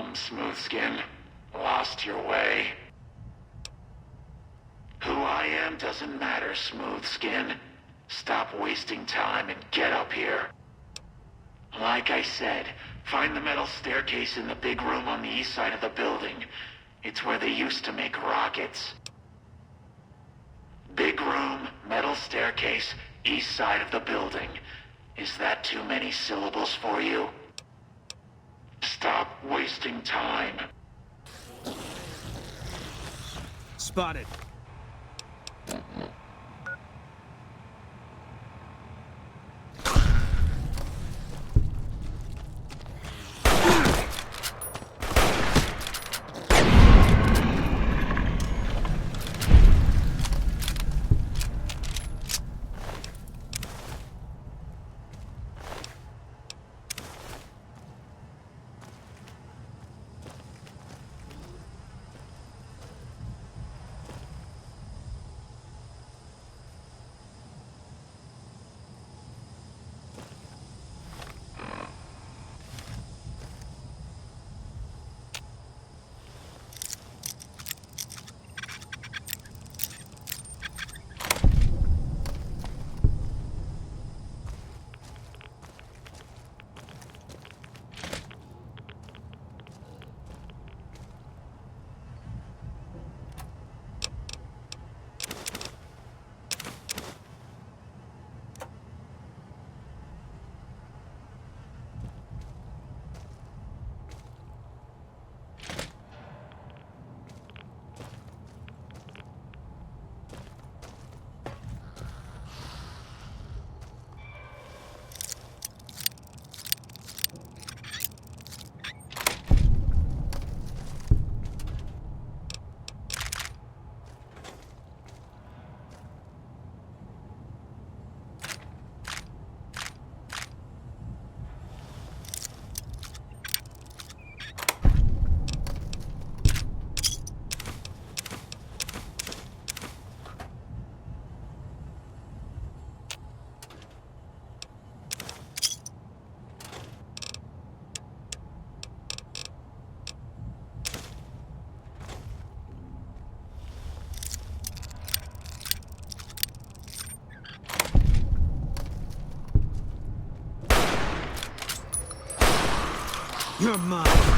Smoothskin. Lost your way. Who I am doesn't matter, Smoothskin. Stop wasting time and get up here. Like I said, find the metal staircase in the big room on the east side of the building. It's where they used to make rockets. Big room, metal staircase, east side of the building. Is that too many syllables for you? Stop wasting time. Spotted. You're mine.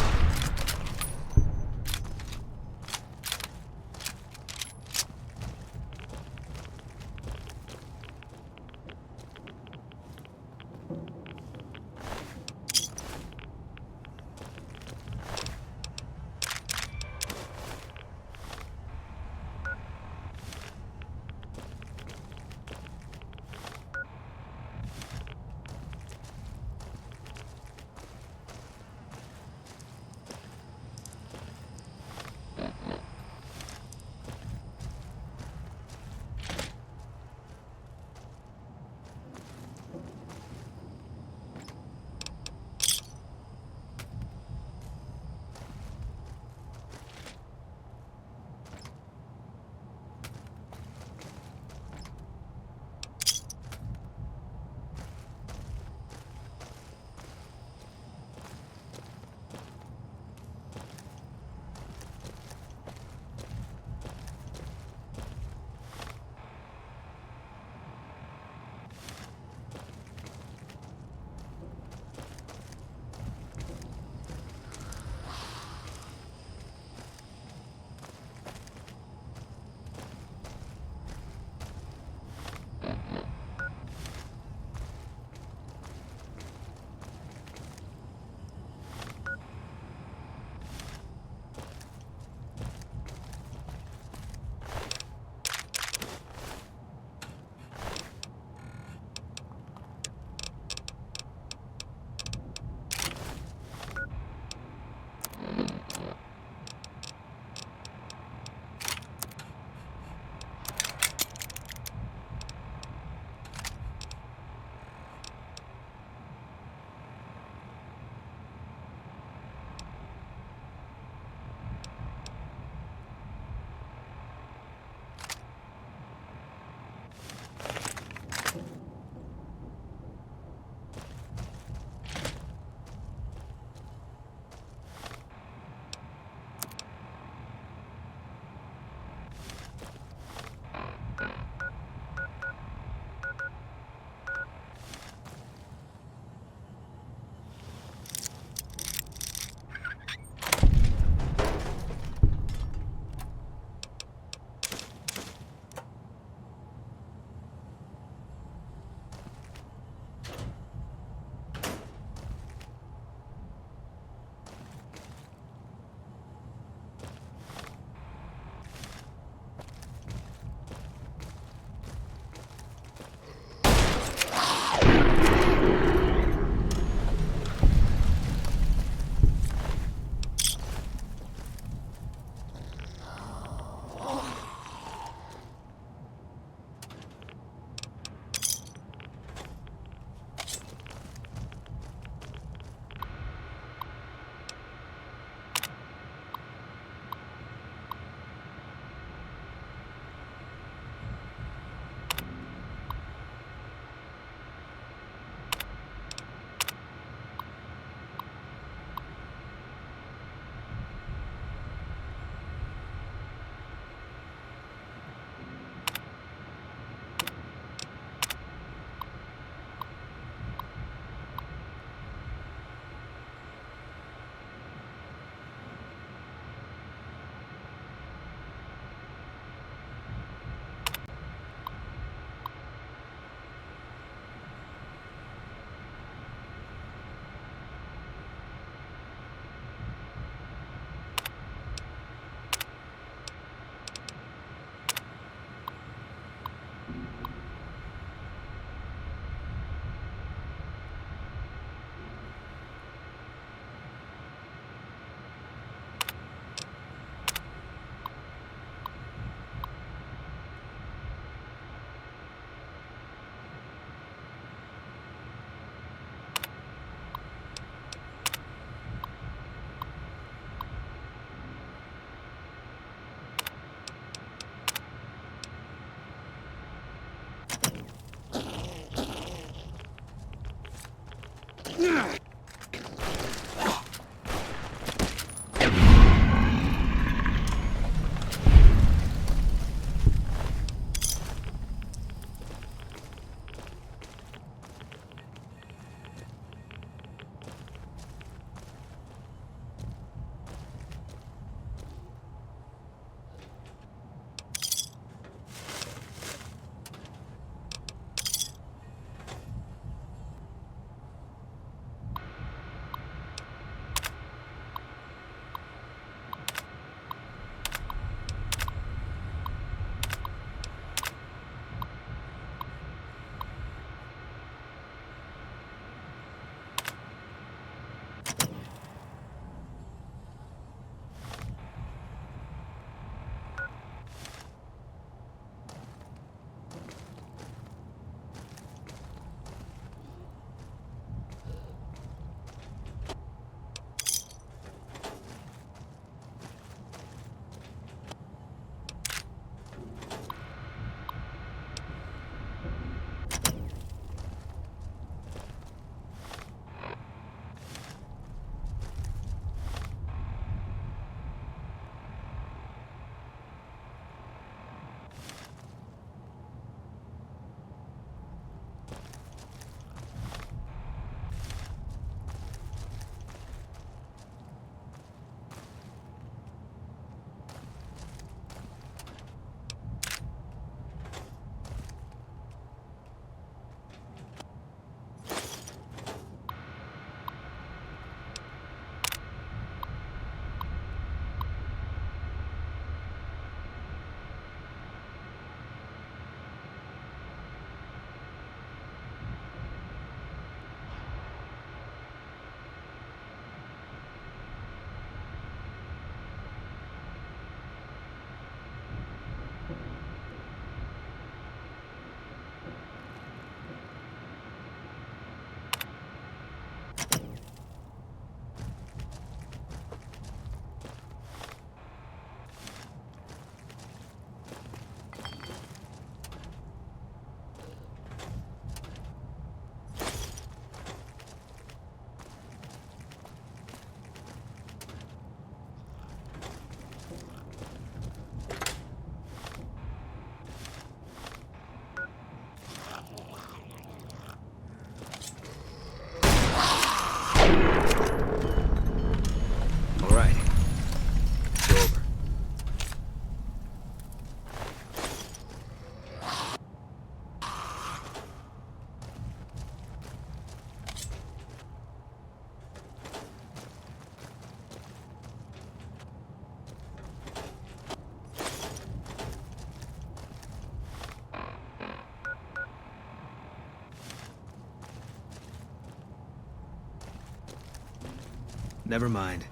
Never mind.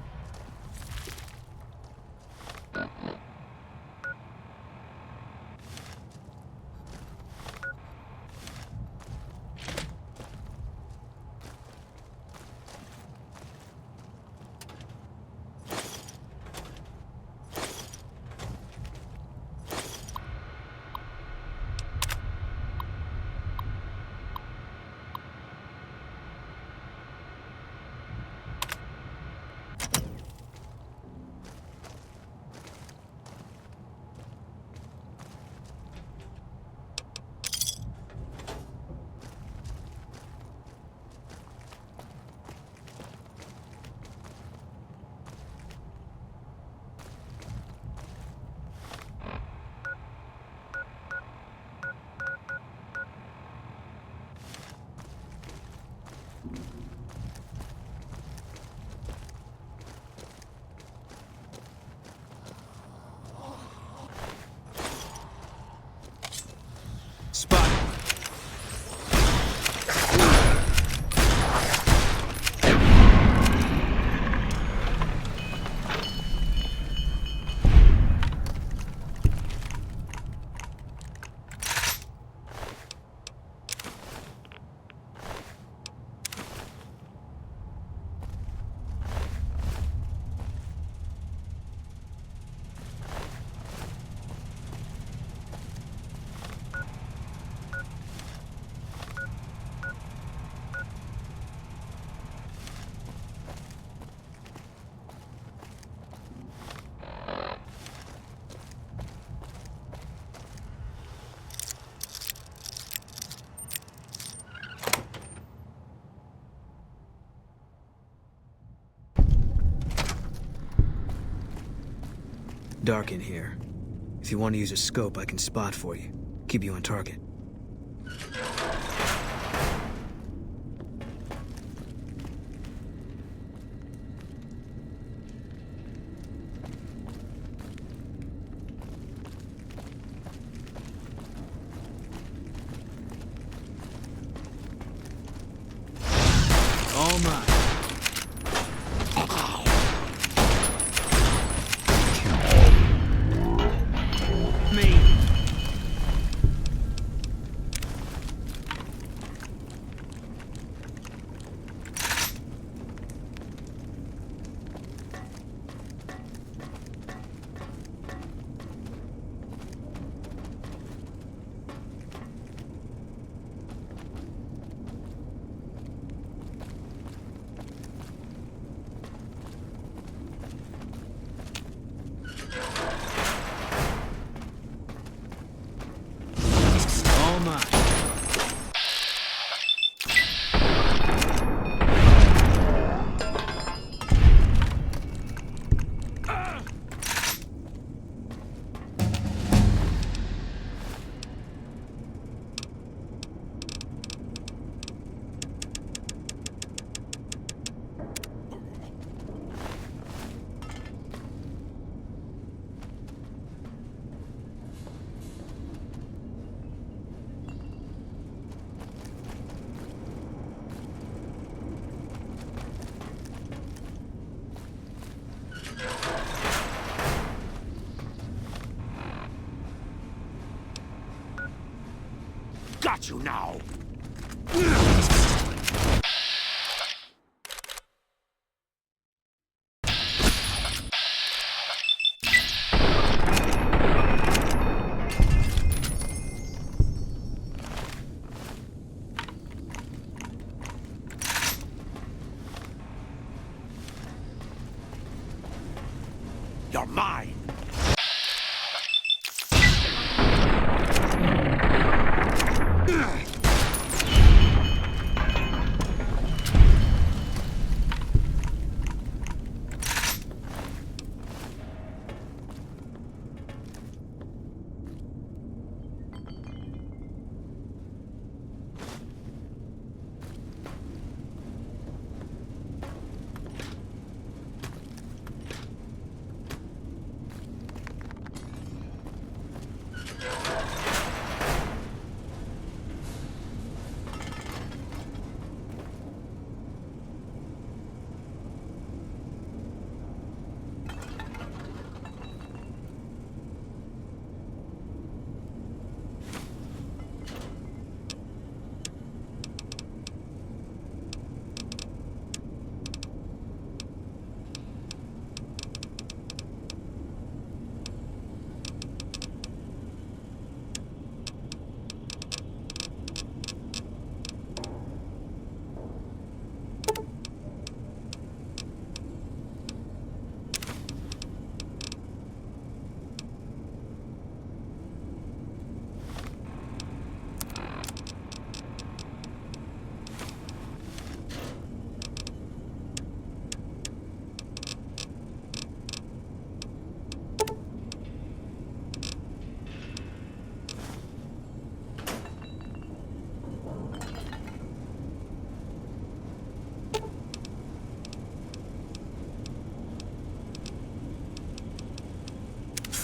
dark in here. If you want to use a scope, I can spot for you. Keep you on target. All mine. Me. All mine. Got you now! You're mine!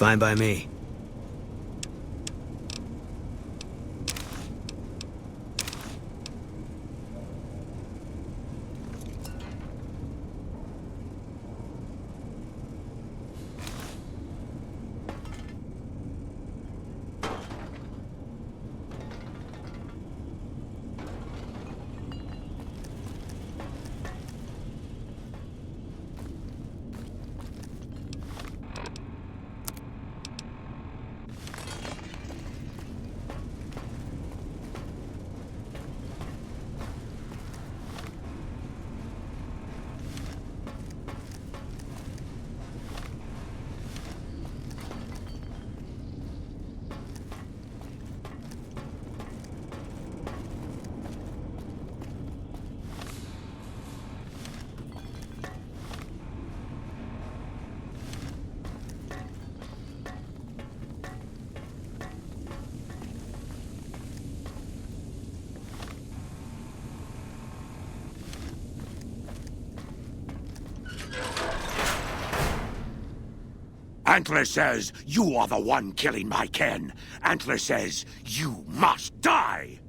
Fine by me. Antler says you are the one killing my kin. Antler says you must die.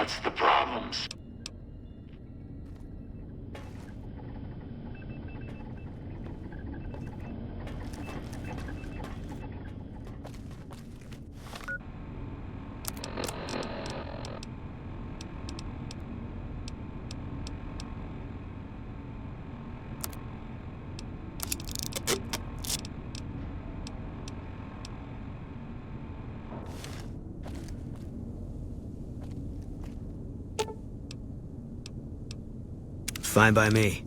What's the problems? Fine by me.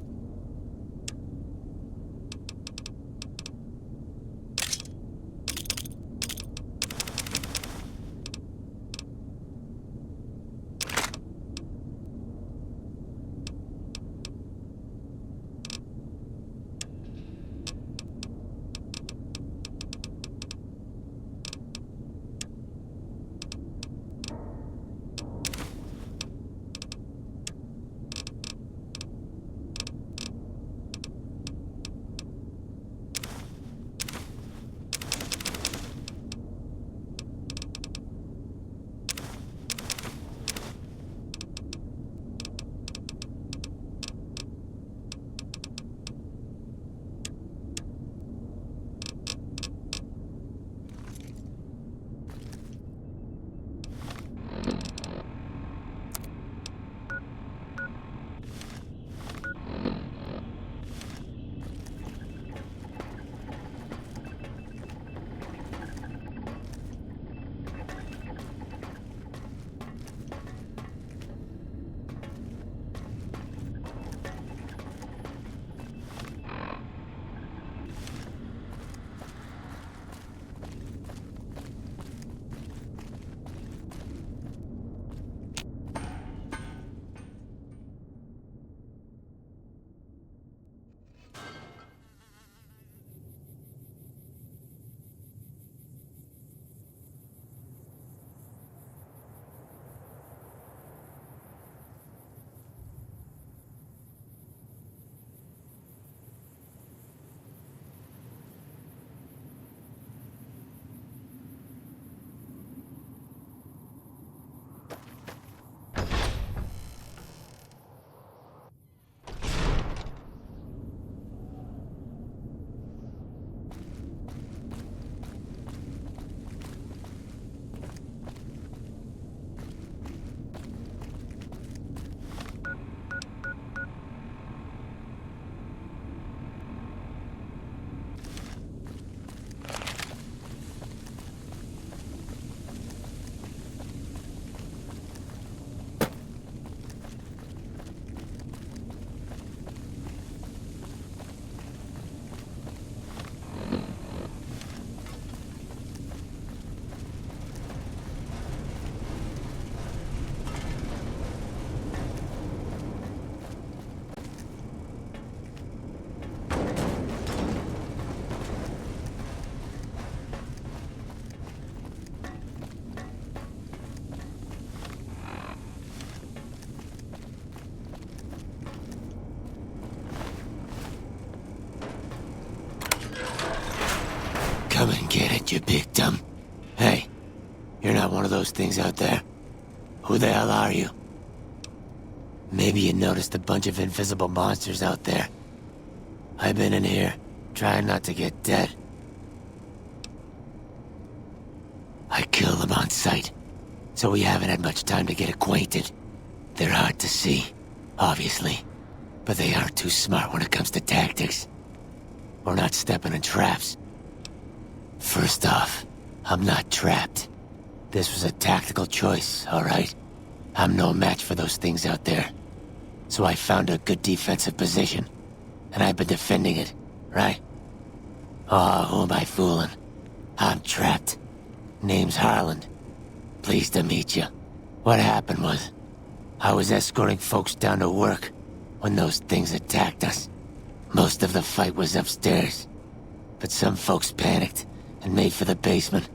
Come and get it, you big dumb. Hey, you're not one of those things out there. Who the hell are you? Maybe you noticed a bunch of invisible monsters out there. I've been in here, trying not to get dead. I kill them on sight, so we haven't had much time to get acquainted. They're hard to see, obviously, but they aren't too smart when it comes to tactics. We're not stepping in traps. First off, I'm not trapped. This was a tactical choice, alright? I'm no match for those things out there. So I found a good defensive position, and I've been defending it, right? Oh, who am I fooling? I'm trapped. Name's Harland. Pleased to meet you. What happened was, I was escorting folks down to work when those things attacked us. Most of the fight was upstairs, but some folks panicked and made for the basement,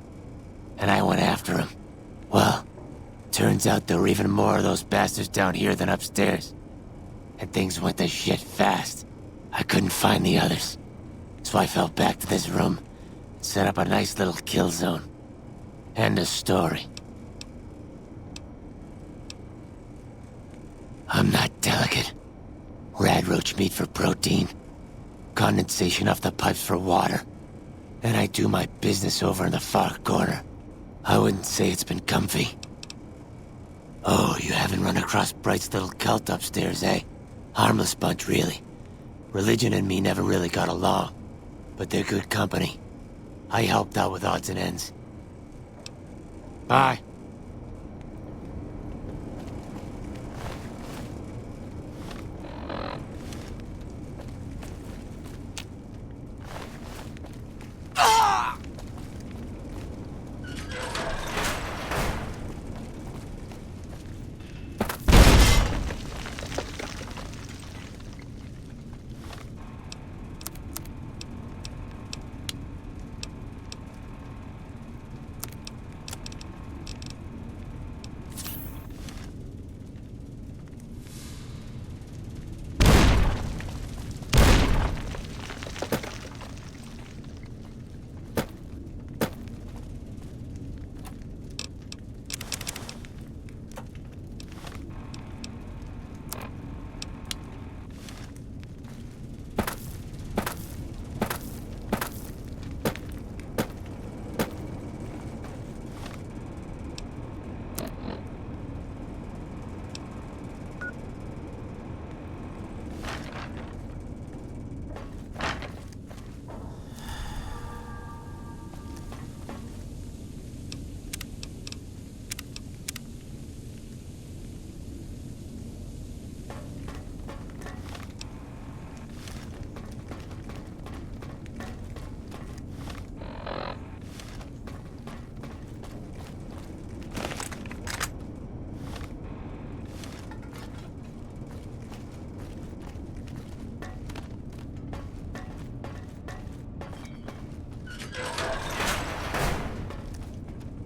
and I went after them. Well, turns out there were even more of those bastards down here than upstairs, and things went to shit fast. I couldn't find the others, so I fell back to this room and set up a nice little kill zone. End of story. I'm not delicate. Radroach meat for protein, condensation off the pipes for water, and I do my business over in the far corner. I wouldn't say it's been comfy. Oh, you haven't run across Bright's little cult upstairs, eh? Harmless bunch, really. Religion and me never really got along, but they're good company. I helped out with odds and ends. Bye.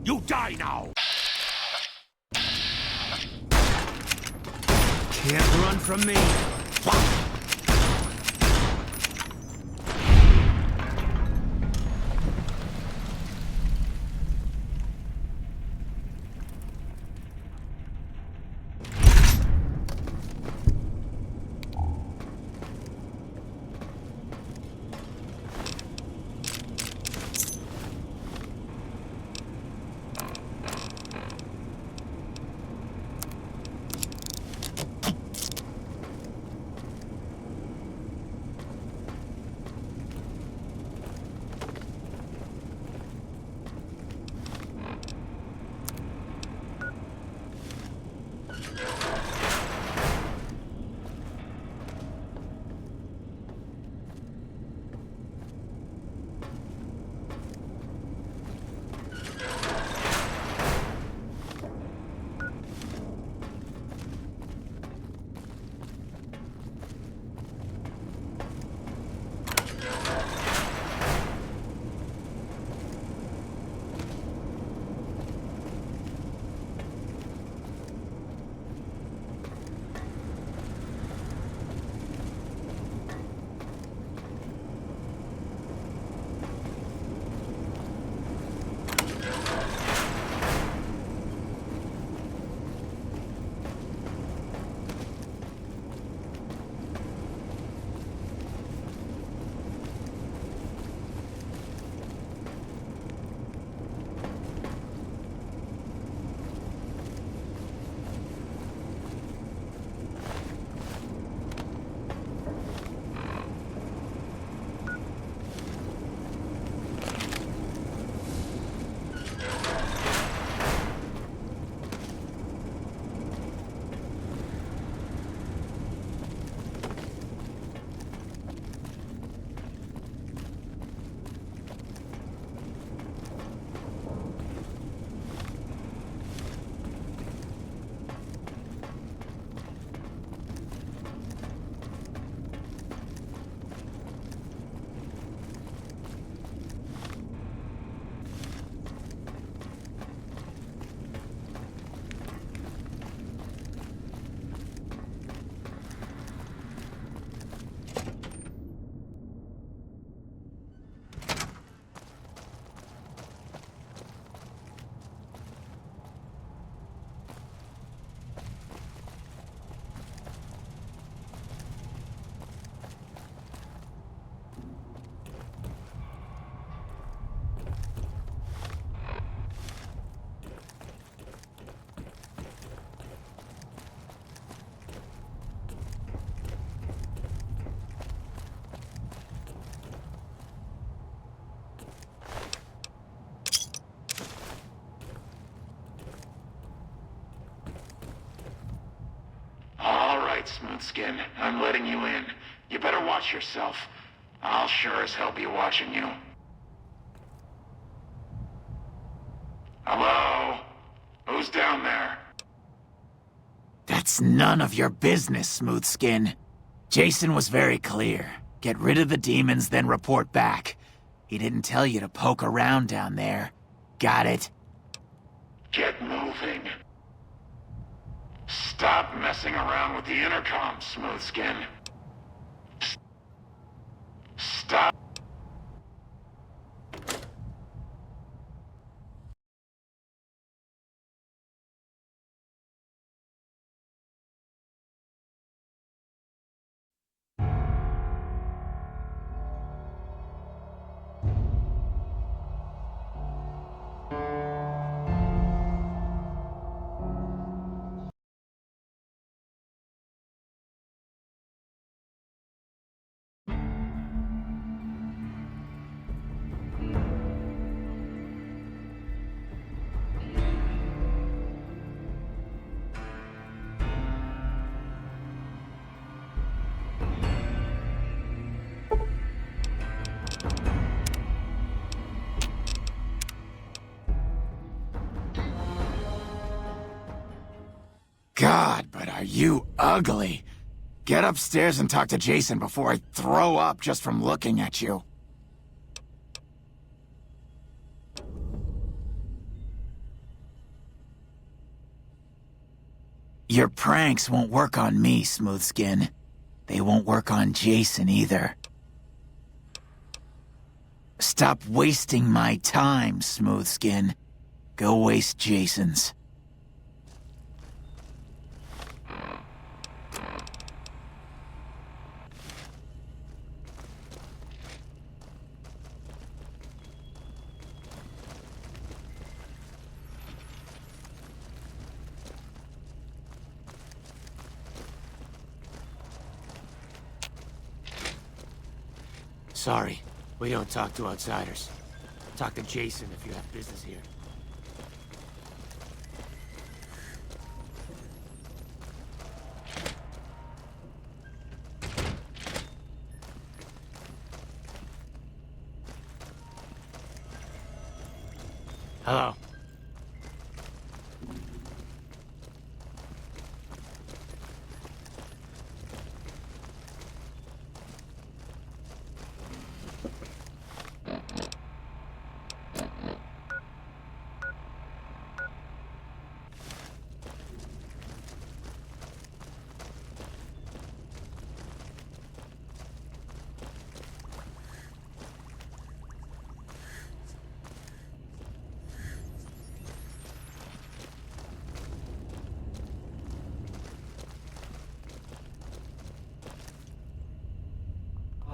You die now! Can't run from me. Smoothskin. I'm letting you in. You better watch yourself. I'll sure as hell be watching you. Hello? Who's down there? That's none of your business, Smoothskin. Jason was very clear. Get rid of the demons, then report back. He didn't tell you to poke around down there. Got it? Get moving. Stop messing around with the intercom, Smoothskin. Stop. God, but are you ugly. Get upstairs and talk to Jason before I throw up just from looking at you. Your pranks won't work on me, Smoothskin. They won't work on Jason either. Stop wasting my time, Smoothskin. Go waste Jason's. Sorry, we don't talk to outsiders. Talk to Jason if you have business here. Hello.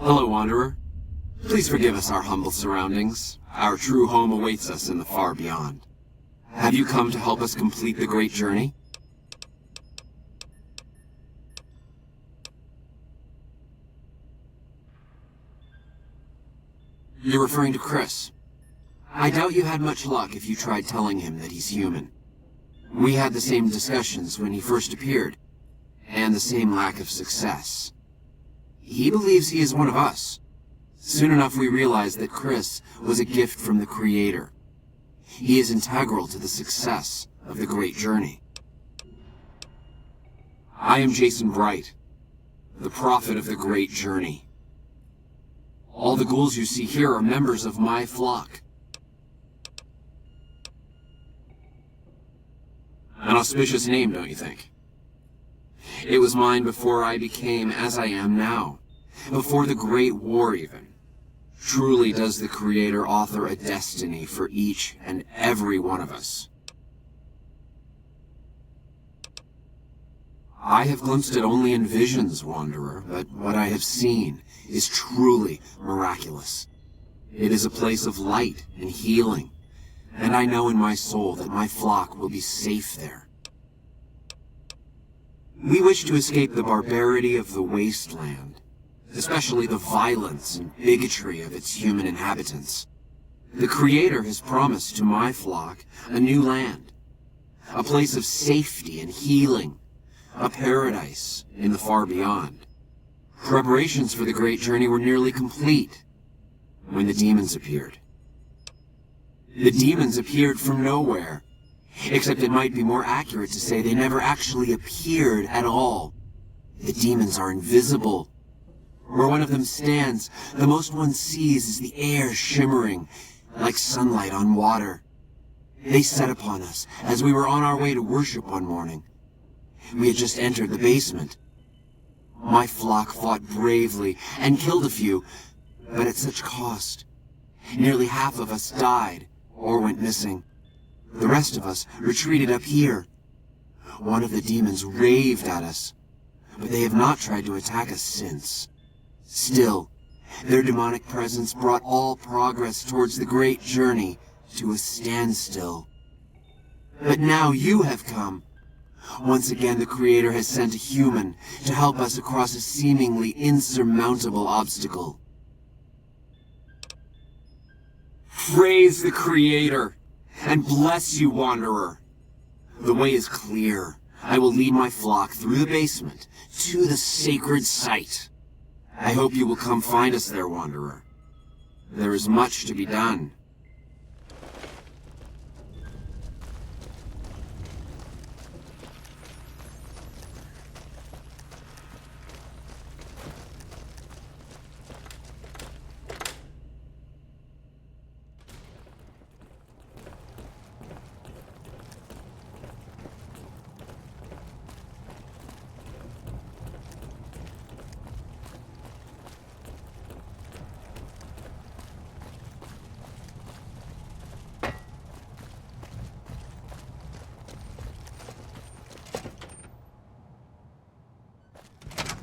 Hello, Wanderer. Please forgive us our humble surroundings. Our true home awaits us in the far beyond. Have you come to help us complete the great journey? You're referring to Chris. I doubt you had much luck if you tried telling him that he's human. We had the same discussions when he first appeared, and the same lack of success. He believes he is one of us. Soon enough we realized that Chris was a gift from the Creator. He is integral to the success of the great journey. I am Jason Bright, the prophet of the great journey. All the ghouls you see here are members of my flock. An auspicious name, don't you think? It was mine before I became as I am now. Before the Great War, even. Truly does the Creator author a destiny for each and every one of us. I have glimpsed it only in visions, Wanderer, but what I have seen is truly miraculous. It is a place of light and healing, and I know in my soul that my flock will be safe there. We wish to escape the barbarity of the wasteland, especially the violence and bigotry of its human inhabitants. The Creator has promised to my flock a new land, a place of safety and healing, a paradise in the far beyond. Preparations for the great journey were nearly complete when the demons appeared. The demons appeared from nowhere, except it might be more accurate to say they never actually appeared at all. The demons are invisible. Where one of them stands, the most one sees is the air shimmering like sunlight on water. They set upon us as we were on our way to worship one morning. We had just entered the basement. My flock fought bravely and killed a few, but at such cost. Nearly half of us died or went missing. The rest of us retreated up here. One of the demons raved at us, but they have not tried to attack us since. Still, their demonic presence brought all progress towards the great journey to a standstill. But now you have come. Once again, the Creator has sent a human to help us across a seemingly insurmountable obstacle. Praise the Creator, and bless you, Wanderer. The way is clear. I will lead my flock through the basement to the sacred site. I hope you will come find us there, Wanderer. There is much to be done.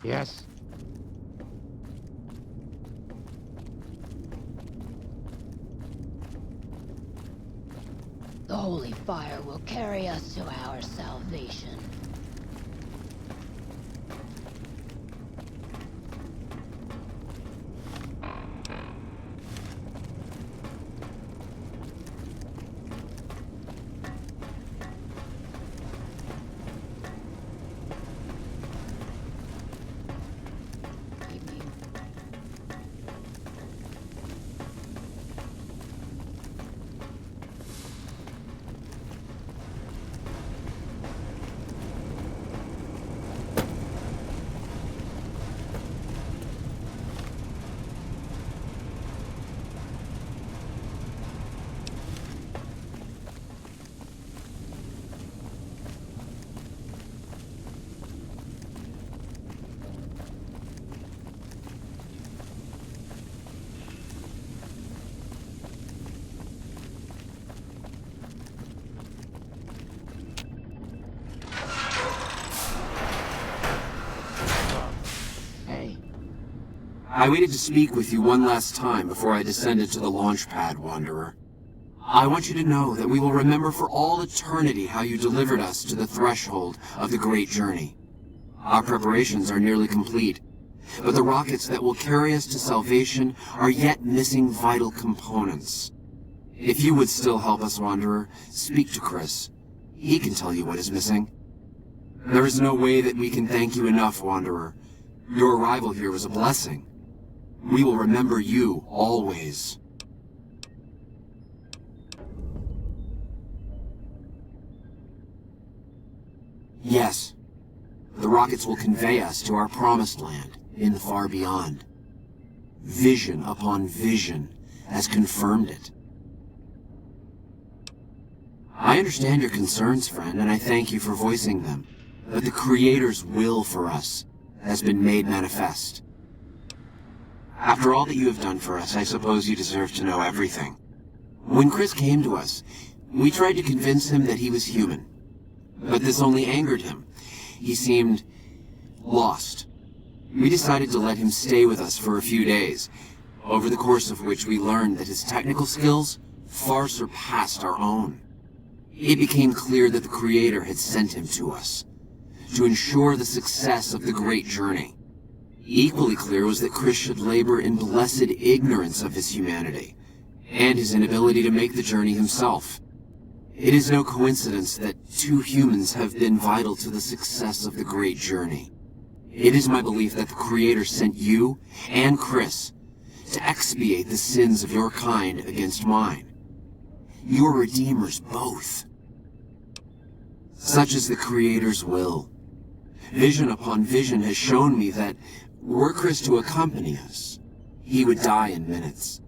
Yes? The holy fire will carry us to our salvation. I waited to speak with you one last time before I descended to the launch pad, Wanderer. I want you to know that we will remember for all eternity how you delivered us to the threshold of the great journey. Our preparations are nearly complete, but the rockets that will carry us to salvation are yet missing vital components. If you would still help us, Wanderer, speak to Chris. He can tell you what is missing. There is no way that we can thank you enough, Wanderer. Your arrival here was a blessing. We will remember you always. Yes, the rockets will convey us to our promised land in the far beyond. Vision upon vision has confirmed it. I understand your concerns, friend, and I thank you for voicing them. But the Creator's will for us has been made manifest. After all that you have done for us, I suppose you deserve to know everything. When Chris came to us, we tried to convince him that he was human. But this only angered him. He seemed lost. We decided to let him stay with us for a few days, over the course of which we learned that his technical skills far surpassed our own. It became clear that the Creator had sent him to us, to ensure the success of the great journey. Equally clear was that Chris should labor in blessed ignorance of his humanity, and his inability to make the journey himself. It is no coincidence that 2 humans have been vital to the success of the Great Journey. It is my belief that the Creator sent you and Chris to expiate the sins of your kind against mine. You are redeemers both. Such is the Creator's will. Vision upon vision has shown me that were Chris to accompany us, he would die in minutes.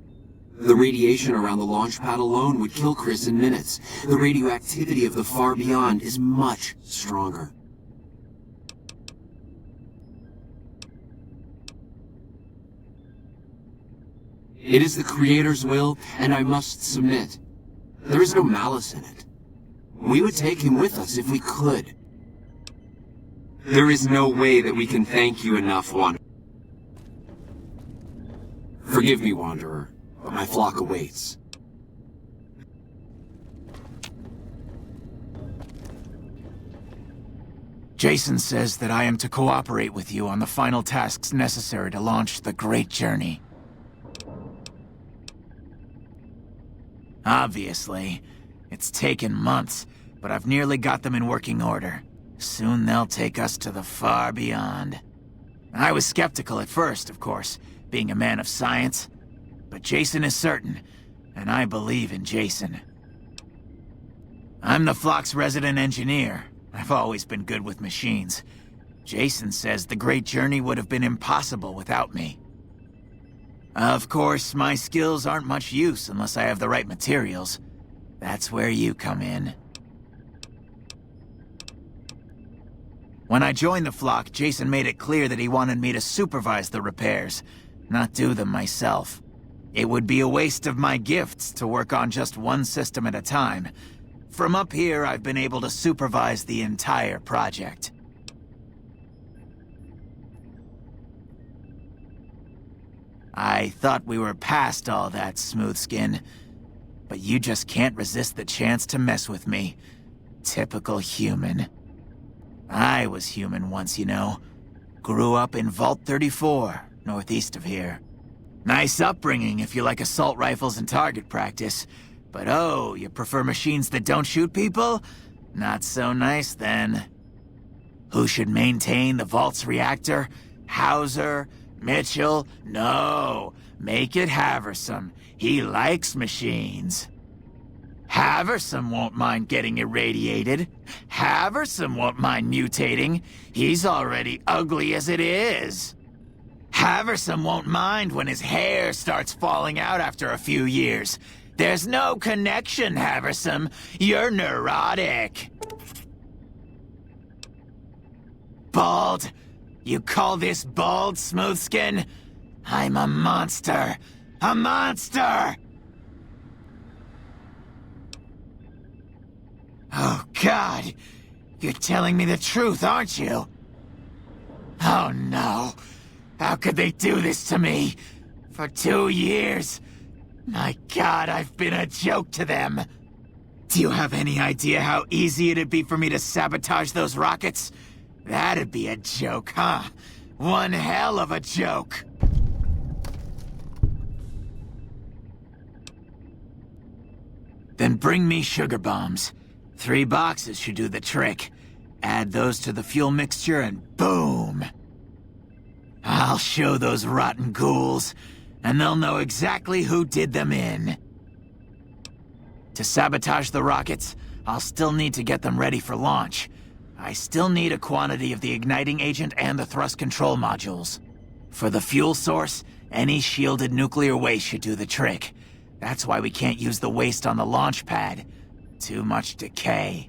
The radiation around the launch pad alone would kill Chris in minutes. The radioactivity of the far beyond is much stronger. It is the Creator's will, and I must submit. There is no malice in it. We would take him with us if we could. There is no way that we can thank you enough, Wanderer. Forgive me, Wanderer, but my flock awaits. Jason says that I am to cooperate with you on the final tasks necessary to launch the Great Journey. Obviously, it's taken months, but I've nearly got them in working order. Soon they'll take us to the far beyond. I was skeptical at first, of course, being a man of science. But Jason is certain, and I believe in Jason. I'm the flock's resident engineer. I've always been good with machines. Jason says the Great Journey would have been impossible without me. Of course, my skills aren't much use unless I have the right materials. That's where you come in. When I joined the flock, Jason made it clear that he wanted me to supervise the repairs, not do them myself. It would be a waste of my gifts to work on just one system at a time. From up here, I've been able to supervise the entire project. I thought we were past all that, Smoothskin. But you just can't resist the chance to mess with me. Typical human. I was human once, you know. Grew up in Vault 34, northeast of here. Nice upbringing if you like assault rifles and target practice. But oh, you prefer machines that don't shoot people? Not so nice then. Who should maintain the Vault's reactor? Hauser? Mitchell? No. Make it Haversam. He likes machines. Haversam won't mind getting irradiated. Haversam won't mind mutating. He's already ugly as it is. Haversam won't mind when his hair starts falling out after a few years. There's no connection, Haversam. You're neurotic. Bald? You call this bald, Smoothskin? I'm a monster. A monster! Oh, God. You're telling me the truth, aren't you? Oh, no. How could they do this to me? For 2 years? My God, I've been a joke to them. Do you have any idea how easy it'd be for me to sabotage those rockets? That'd be a joke, huh? One hell of a joke. Then bring me sugar bombs. 3 boxes should do the trick. Add those to the fuel mixture and boom! I'll show those rotten ghouls, and they'll know exactly who did them in. To sabotage the rockets, I'll still need to get them ready for launch. I still need a quantity of the igniting agent and the thrust control modules. For the fuel source, any shielded nuclear waste should do the trick. That's why we can't use the waste on the launch pad. Too much decay.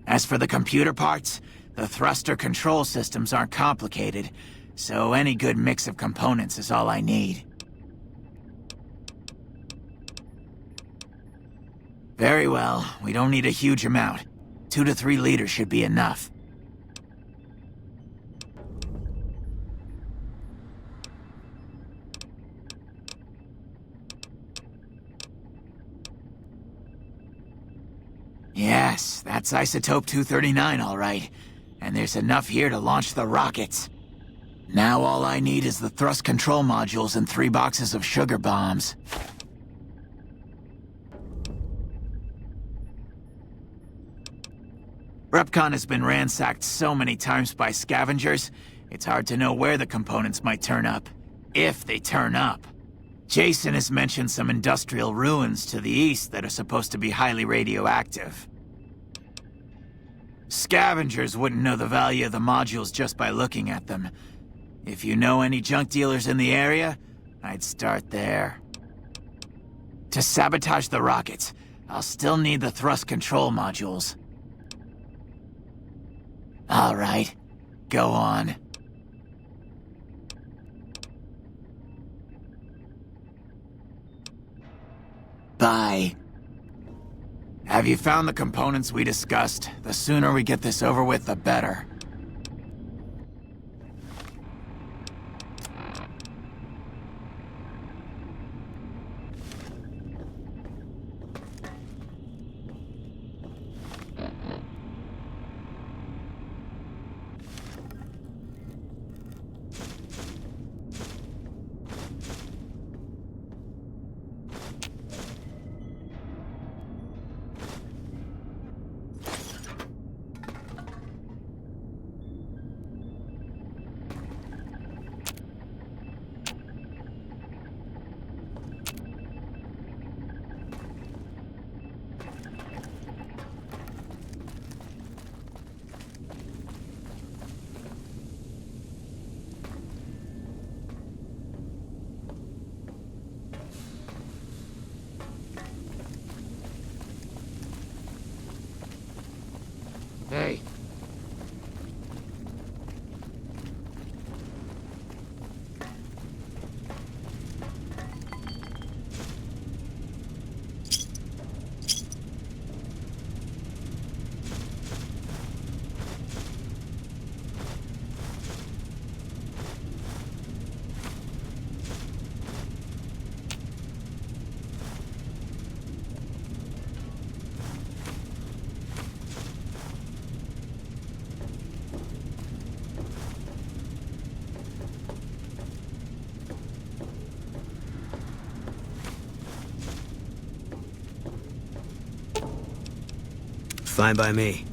As for the computer parts, the thruster control systems aren't complicated, so any good mix of components is all I need. Very well, we don't need a huge amount. 2 to 3 liters should be enough. Yes, that's isotope 239, all right. And there's enough here to launch the rockets. Now all I need is the thrust control modules and 3 boxes of sugar bombs. Repcon has been ransacked so many times by scavengers, it's hard to know where the components might turn up. If they turn up. Jason has mentioned some industrial ruins to the east that are supposed to be highly radioactive. Scavengers wouldn't know the value of the modules just by looking at them. If you know any junk dealers in the area, I'd start there. To sabotage the rockets, I'll still need the thrust control modules. All right, go on. Bye. Have you found the components we discussed? The sooner we get this over with, the better. Hey. Fine by me.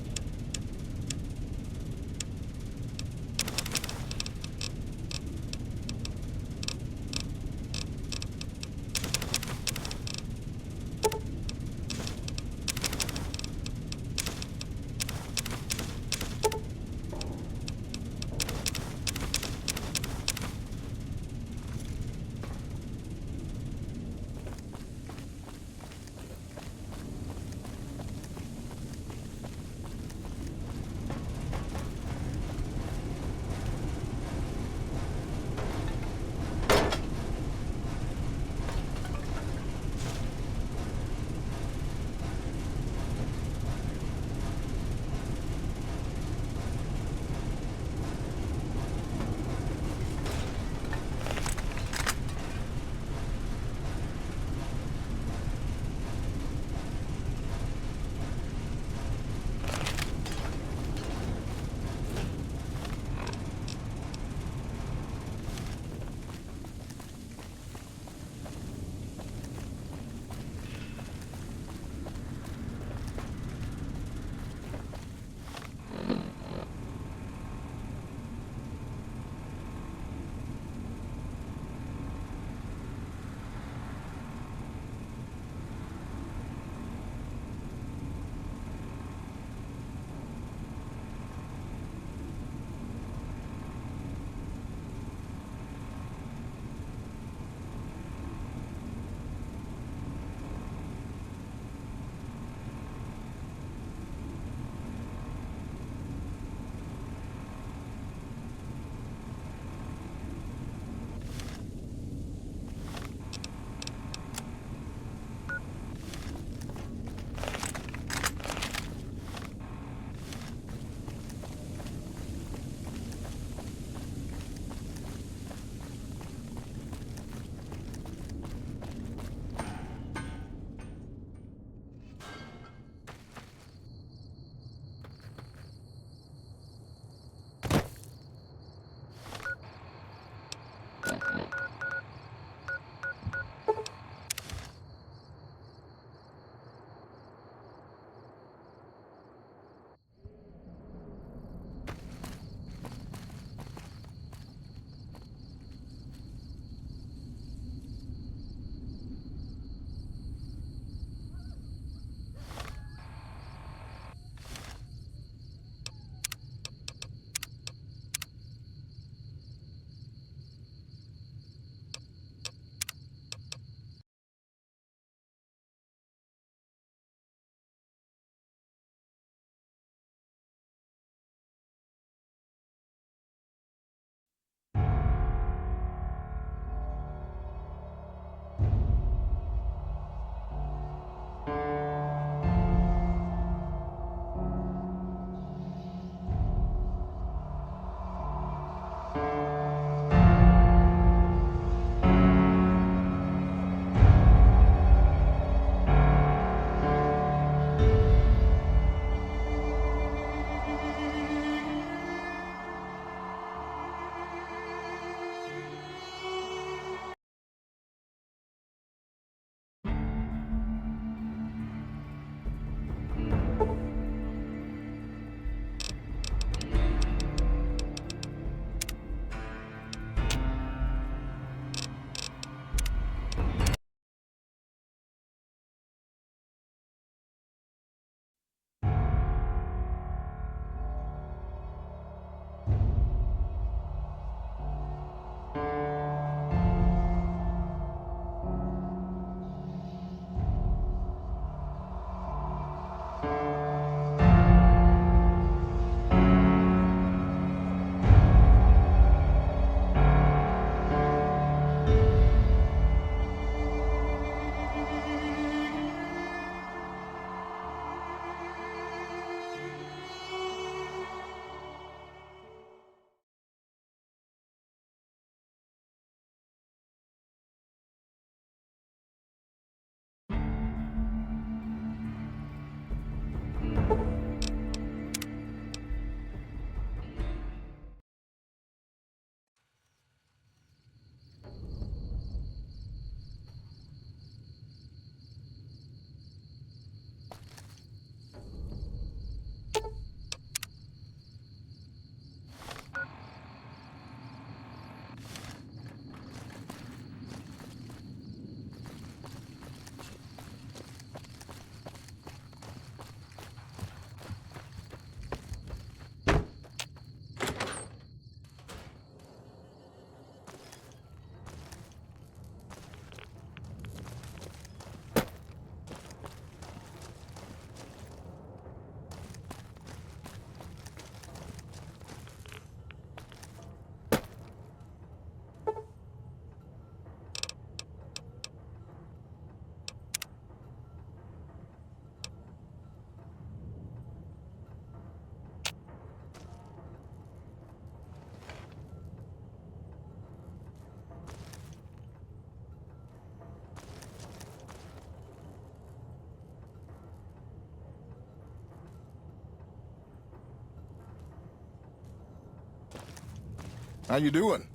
How you doing?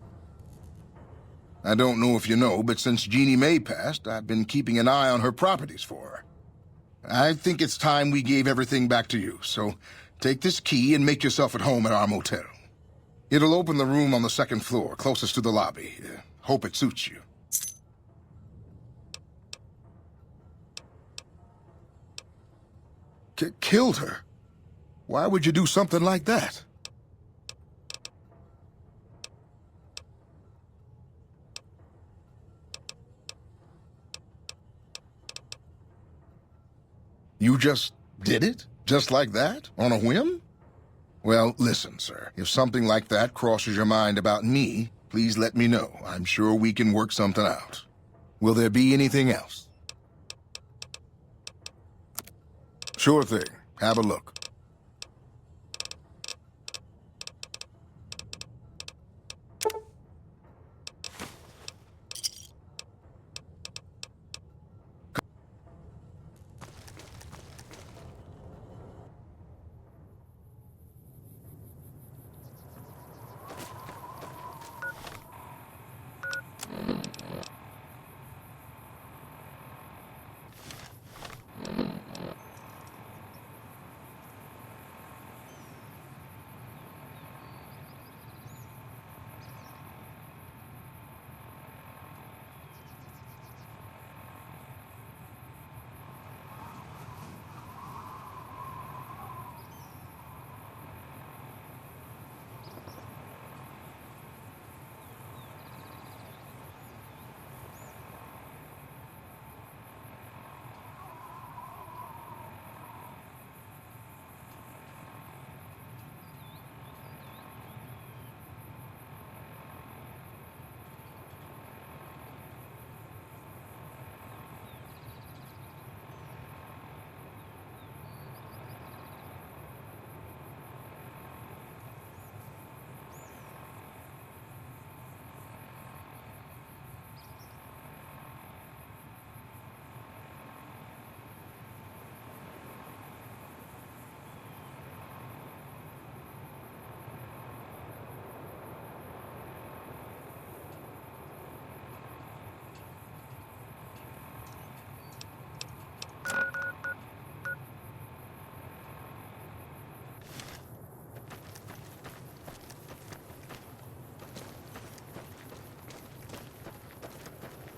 I don't know if you know, but since Jeannie Mae passed, I've been keeping an eye on her properties for her. I think it's time we gave everything back to you, so take this key and make yourself at home at our motel. It'll open the room on the second floor, closest to the lobby. Hope it suits you. Killed her? Why would you do something like that? You just did it? Just like that? On a whim? Well, listen, sir. If something like that crosses your mind about me, please let me know. I'm sure we can work something out. Will there be anything else? Sure thing. Have a look.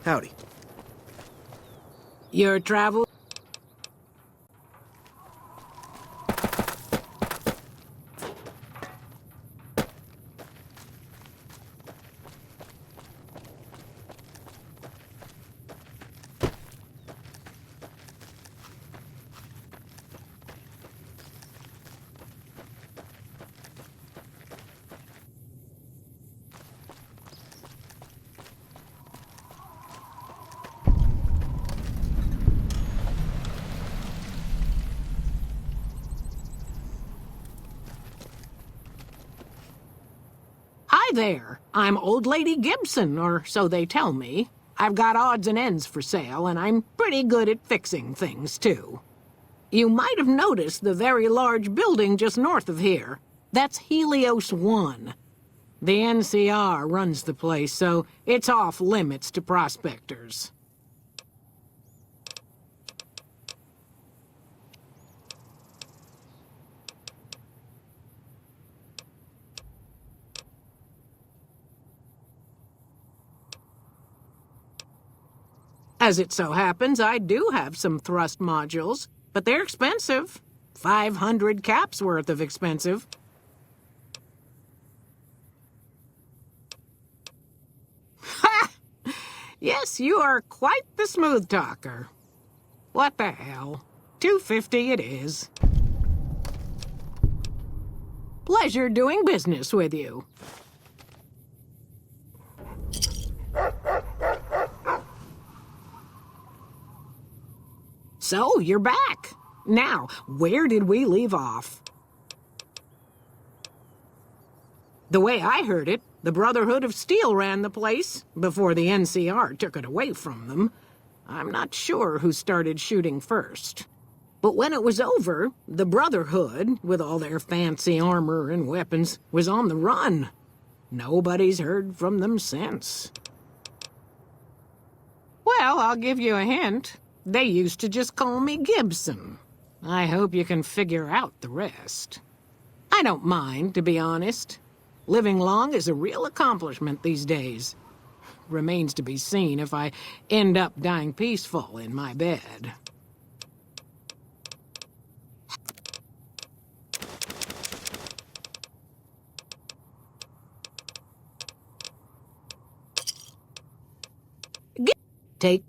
Howdy. Your travel? Hi there. I'm Old Lady Gibson, or so they tell me. I've got odds and ends for sale, and I'm pretty good at fixing things, too. You might have noticed the very large building just north of here. That's Helios 1. The NCR runs the place, so it's off limits to prospectors. As it so happens, I do have some thrust modules, but they're expensive. 500 caps worth of expensive. Ha! Yes, you are quite the smooth talker. What the hell? $250 it is. Pleasure doing business with you. So, you're back. Now, where did we leave off? The way I heard it, the Brotherhood of Steel ran the place before the NCR took it away from them. I'm not sure who started shooting first. But when it was over, the Brotherhood, with all their fancy armor and weapons, was on the run. Nobody's heard from them since. Well, I'll give you a hint. They used to just call me Gibson. I hope you can figure out the rest. I don't mind, to be honest. Living long is a real accomplishment these days. Remains to be seen if I end up dying peaceful in my bed. Take.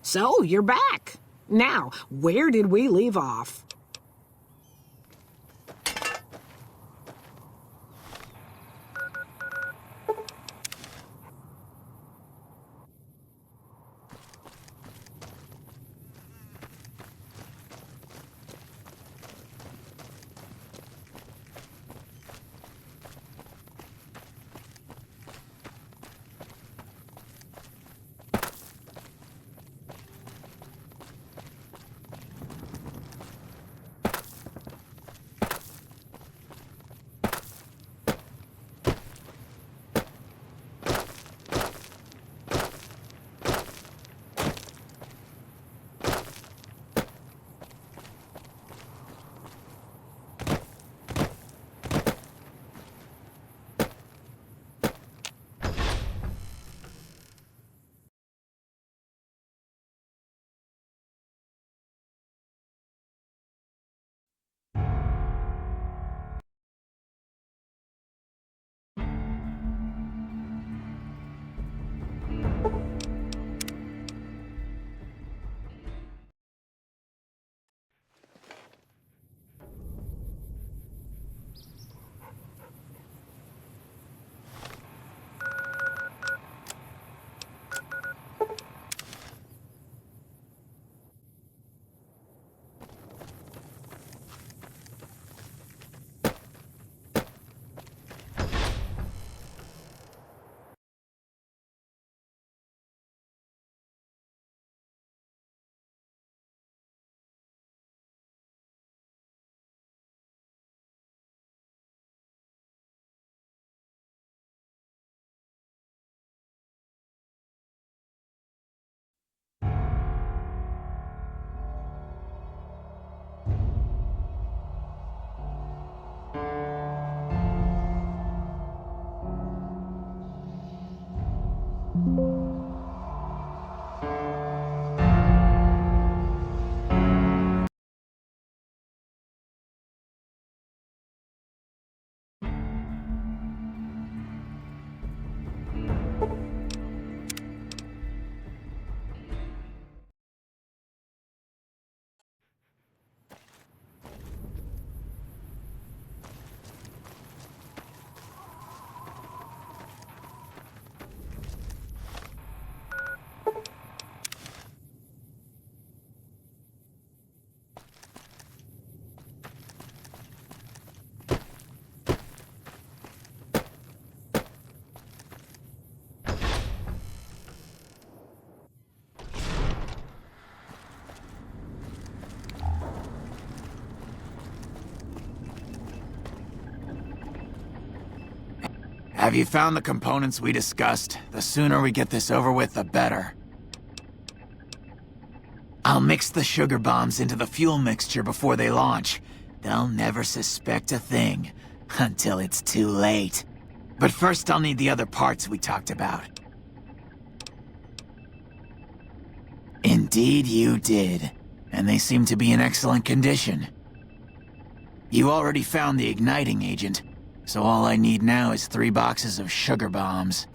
So, you're back. Now, where did we leave off? Have you found the components we discussed? The sooner we get this over with, the better. I'll mix the sugar bombs into the fuel mixture before they launch. They'll never suspect a thing, until it's too late. But first I'll need the other parts we talked about. Indeed you did, and they seem to be in excellent condition. You already found the igniting agent, so all I need now is 3 boxes of sugar bombs.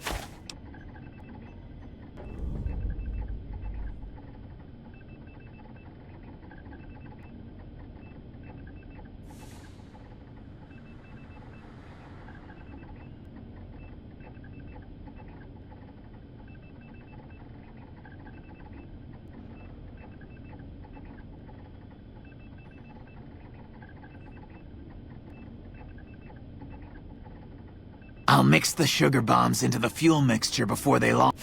I'll mix the sugar bombs into the fuel mixture before they launch.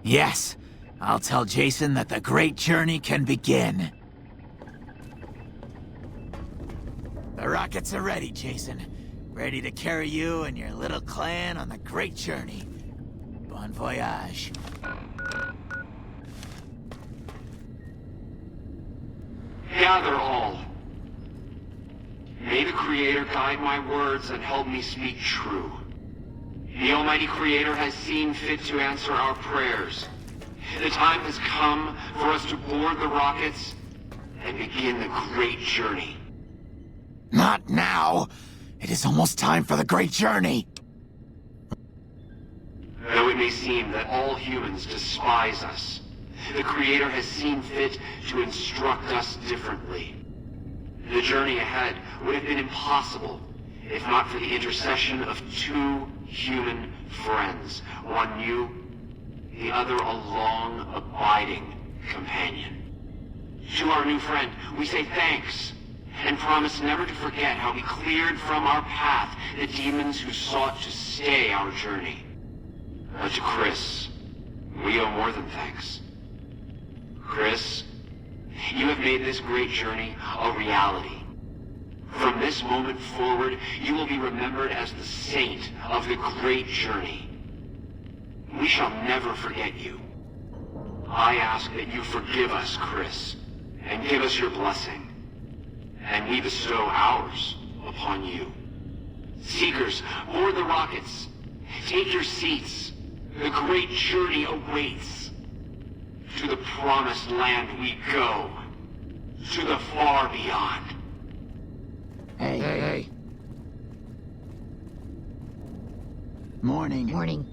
Yes, I'll tell Jason that the great journey can begin. The rockets are ready, Jason. Ready to carry you and your little clan on the great journey. Bon voyage. Gather all. May the Creator guide my words and help me speak true. The Almighty Creator has seen fit to answer our prayers. The time has come for us to board the rockets and begin the great journey. Not now! It is almost time for the great journey! Though it may seem that all humans despise us, the Creator has seen fit to instruct us differently. The journey ahead would have been impossible if not for the intercession of 2 human friends. One new, the other a long, abiding companion. To our new friend, we say thanks, and promise never to forget how he cleared from our path the demons who sought to stay our journey. But to Chris, we owe more than thanks. Chris, you have made this great journey a reality. From this moment forward, you will be remembered as the saint of the great journey. We shall never forget you. I ask that you forgive us, Chris, and give us your blessing. And we bestow ours upon you. Seekers, board the rockets. Take your seats. The great journey awaits. To the promised land we go. To the far beyond. Hey. Morning. Morning.